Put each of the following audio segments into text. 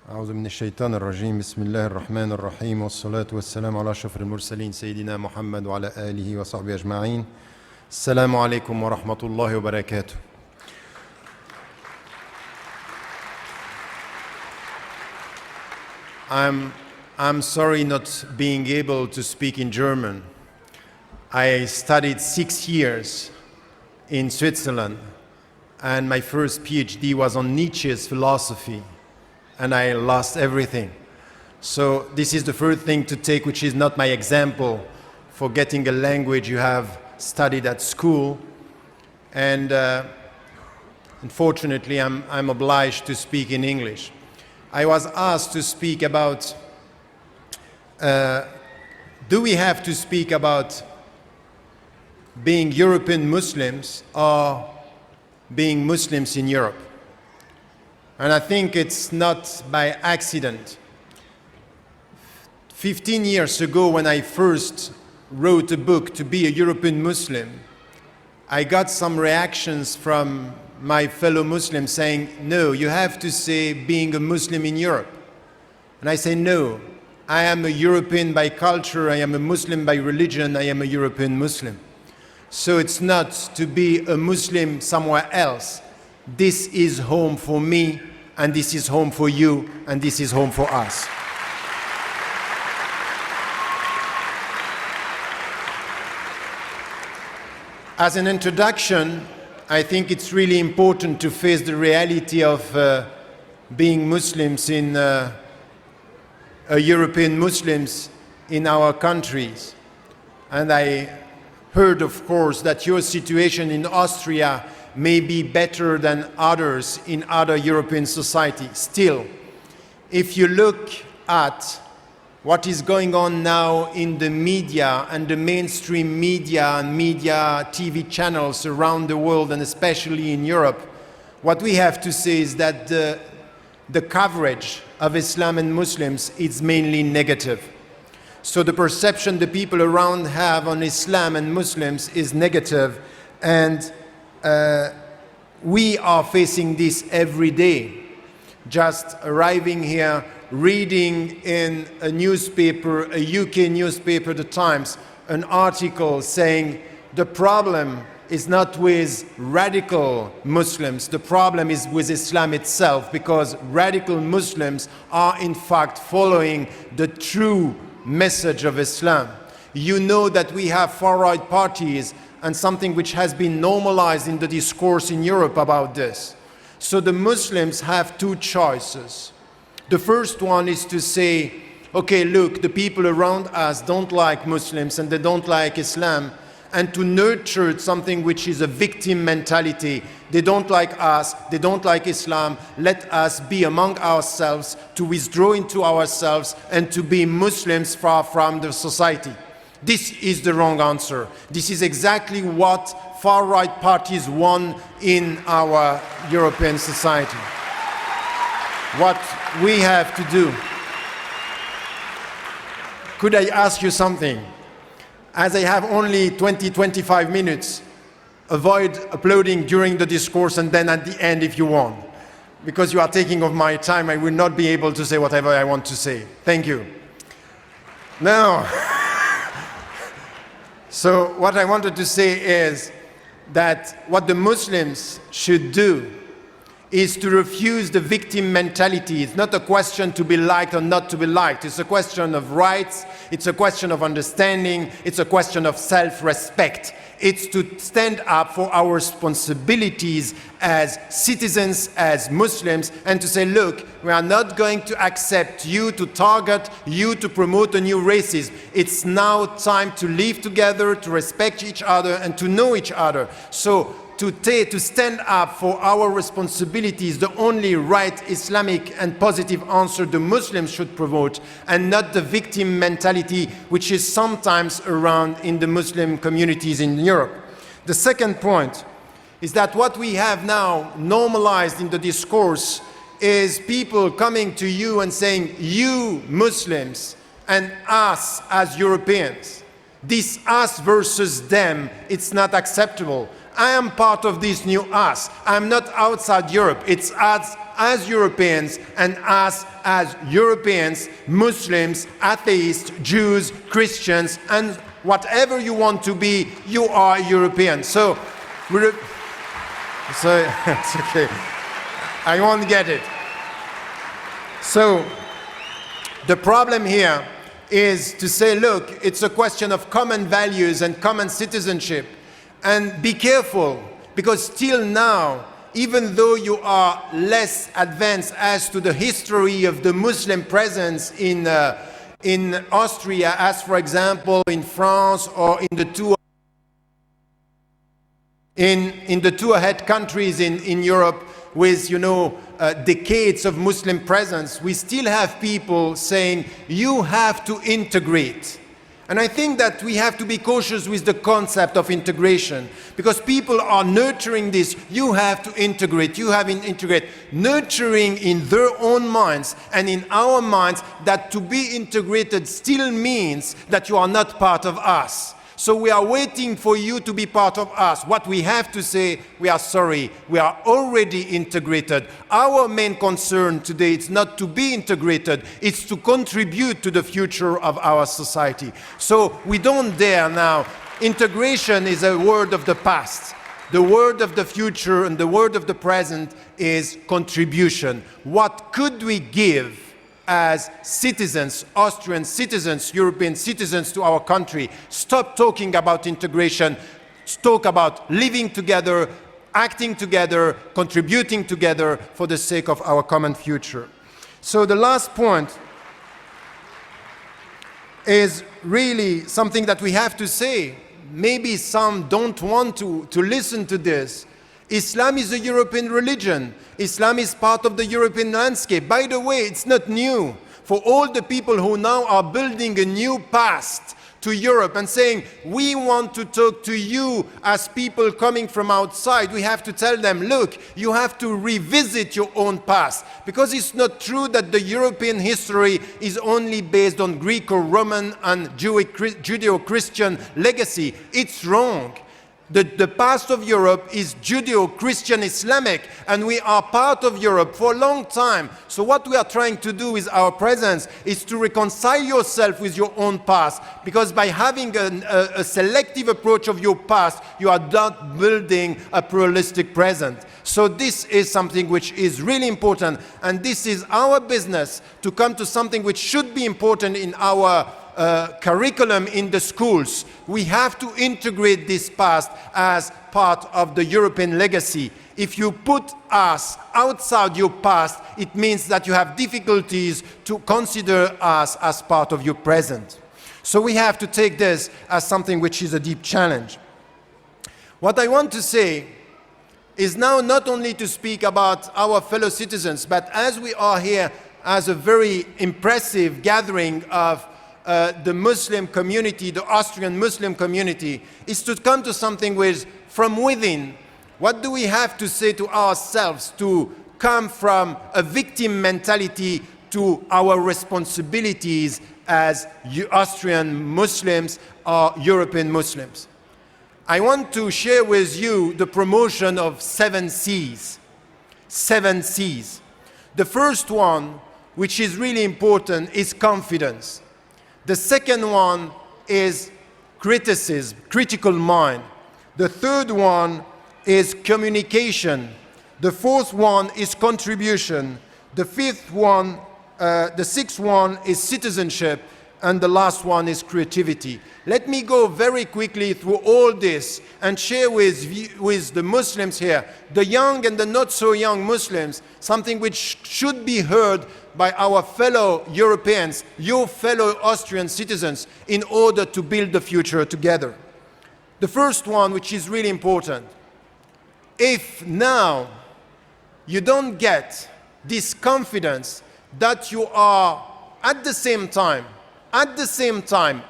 أعوذ من الشيطان الرجيم بسم الله الرحمن الرحيم والصلاة والسلام على أشرف المرسلين سيدنا محمد وعلى آله وصحبه أجمعين. السلام عليكم ورحمة الله وبركاته. I'm sorry not being able to speak in German. I studied 6 years in Switzerland, and my first PhD was on Nietzsche's philosophy, and I lost everything. So this is the first thing to take, which is not my example for getting a language you have studied at school. And unfortunately, I'm obliged to speak in English. I was asked to speak about, do we have to speak about being European Muslims or being Muslims in Europe? And I think it's not by accident. 15 years ago, when I first wrote a book to be a European Muslim, I got some reactions from my fellow Muslims saying, no, you have to say being a Muslim in Europe. And I say, no, I am a European by culture, I am a Muslim by religion, I am a European Muslim. So it's not to be a Muslim somewhere else. This is home for me, and this is home for you, and this is home for us. As an introduction, I think it's really important to face the reality of being Muslims in European Muslims in our countries. And I heard, of course, that your situation in Austria may be better than others in other European societies. Still, if you look at what is going on now in the media and the mainstream media and media TV channels around the world, and especially in Europe, what we have to say is that the coverage of Islam and Muslims is mainly negative. So the perception the people around have on Islam and Muslims is negative, and we are facing this every day. Just arriving here, reading in a newspaper, a UK newspaper, The Times, an article saying the problem is not with radical Muslims, the problem is with Islam itself, because radical Muslims are in fact following the true message of Islam. You know that we have far-right parties, and something which has been normalized in the discourse in Europe about this. So the Muslims have two choices. The first one is to say, okay, look, the people around us don't like Muslims and they don't like Islam, and to nurture something which is a victim mentality. They don't like us, they don't like Islam, let us be among ourselves, to withdraw into ourselves and to be Muslims far from the society. This is the wrong answer. This is exactly what far-right parties want in our European society. What we have to do. Could I ask you something? As I have only 20-25 minutes, avoid uploading during the discourse and then at the end if you want. Because you are taking of my time, I will not be able to say whatever I want to say. Thank you. Now, so what I wanted to say is that what the Muslims should do is to refuse the victim mentality. It's not a question to be liked or not to be liked. It's a question of rights. It's a question of understanding. It's a question of self-respect. It's to stand up for our responsibilities as citizens, as Muslims, and to say, look, we are not going to accept you to target, you to promote a new racism. It's now time to live together, to respect each other, and to know each other. So to stand up for our responsibilities, the only right Islamic and positive answer the Muslims should promote, and not the victim mentality which is sometimes around in the Muslim communities in Europe. The second point is that what we have now normalized in the discourse is people coming to you and saying, you Muslims and us as Europeans. This us versus them, it's not acceptable. I am part of this new us. I'm not outside Europe. It's us as Europeans and us as Europeans, Muslims, atheists, Jews, Christians, and whatever you want to be, you are European. So it's okay. I won't get it. So the problem here is to say, look, it's a question of common values and common citizenship. And be careful, because still now, even though you are less advanced as to the history of the Muslim presence in Austria, as for example in France or in the two ahead countries in Europe with, decades of Muslim presence, we still have people saying, you have to integrate. And I think that we have to be cautious with the concept of integration, because people are nurturing this, you have to integrate, you have to integrate, nurturing in their own minds and in our minds that to be integrated still means that you are not part of us. So we are waiting for you to be part of us. What we have to say, we are sorry, we are already integrated. Our main concern today is not to be integrated, it's to contribute to the future of our society. So we don't dare now. Integration is a word of the past. The word of the future and the word of the present is contribution. What could we give as citizens, Austrian citizens, European citizens to our country? Stop talking about integration, talk about living together, acting together, contributing together for the sake of our common future. So the last point is really something that we have to say. Maybe some don't want to listen to this. Islam is a European religion. Islam is part of the European landscape. By the way, it's not new. For all the people who now are building a new past to Europe and saying, we want to talk to you as people coming from outside, we have to tell them, look, you have to revisit your own past. Because it's not true that the European history is only based on Greco-Roman and Judeo-Christian legacy. It's wrong. The past of Europe is Judeo-Christian Islamic, and we are part of Europe for a long time. So what we are trying to do with our presence is to reconcile yourself with your own past, because by having a selective approach of your past, you are not building a pluralistic present. So this is something which is really important, and this is our business to come to something which should be important in our curriculum in the schools. We have to integrate this past as part of the European legacy. If you put us outside your past, it means that you have difficulties to consider us as part of your present. So we have to take this as something which is a deep challenge. What I want to say is now not only to speak about our fellow citizens, but as we are here as a very impressive gathering of the Muslim community, the Austrian Muslim community, is to come to something with, from within, what do we have to say to ourselves to come from a victim mentality to our responsibilities as Austrian Muslims or European Muslims? I want to share with you the promotion of 7 C's. 7 C's. The first one, which is really important, is confidence. The second one is criticism, critical mind. The third one is communication. The fourth one is contribution. The sixth one is citizenship. And the last one is creativity. Let me go very quickly through all this and share with the Muslims here, the young and the not so young Muslims, something which should be heard by our fellow Europeans, your fellow Austrian citizens, in order to build the future together. The first one, which is really important, if now you don't get this confidence that you are at the same time,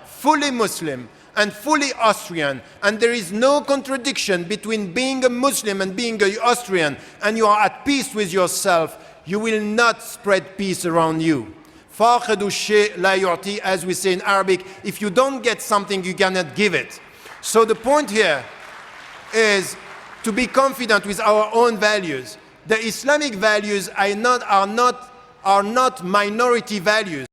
fully Muslim and fully Austrian, and there is no contradiction between being a Muslim and being an Austrian, and you are at peace with yourself, you will not spread peace around you. فَاقِدُ الشَّيْء لَا يُعْطِي, as we say in Arabic, if you don't get something, you cannot give it. So the point here is to be confident with our own values. The Islamic values are not minority values.